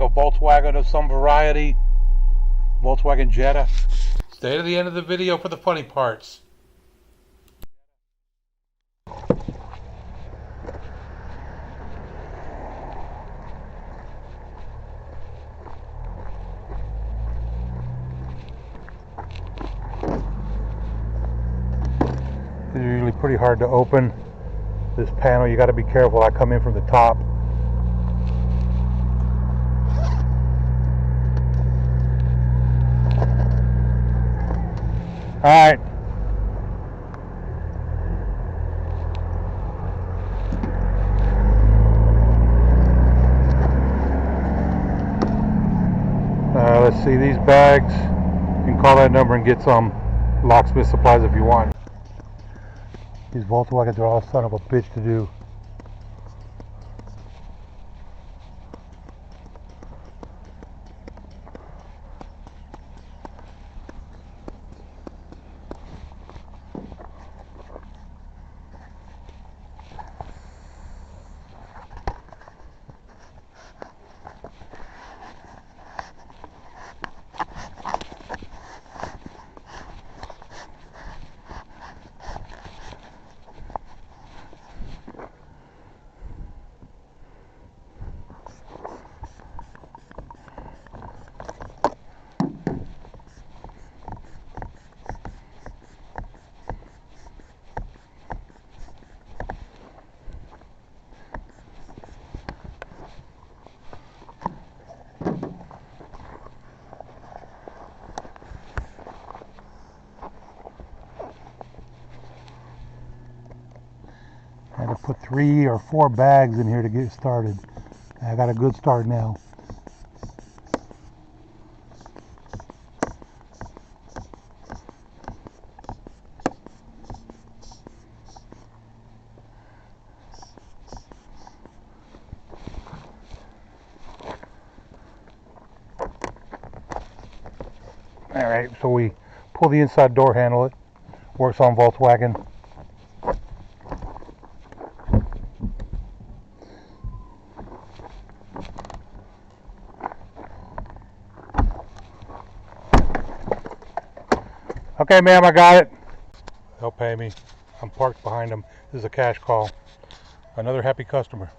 a Volkswagen of some variety. Volkswagen Jetta. Stay to the end of the video for the funny parts. These are usually pretty hard to open. This panel, you got to be careful. I come in from the top. Alright. Let's see, these bags, you can call that number and get some Locksmith supplies if you want. These Volkswagens are all son of a bitch to do. I had to put 3 or 4 bags in here to get started. I got a good start now. Alright, so we pull the inside door handle. It works on Volkswagen. Okay, ma'am, I got it. They'll pay me. I'm parked behind them. This is a cash call. Another happy customer.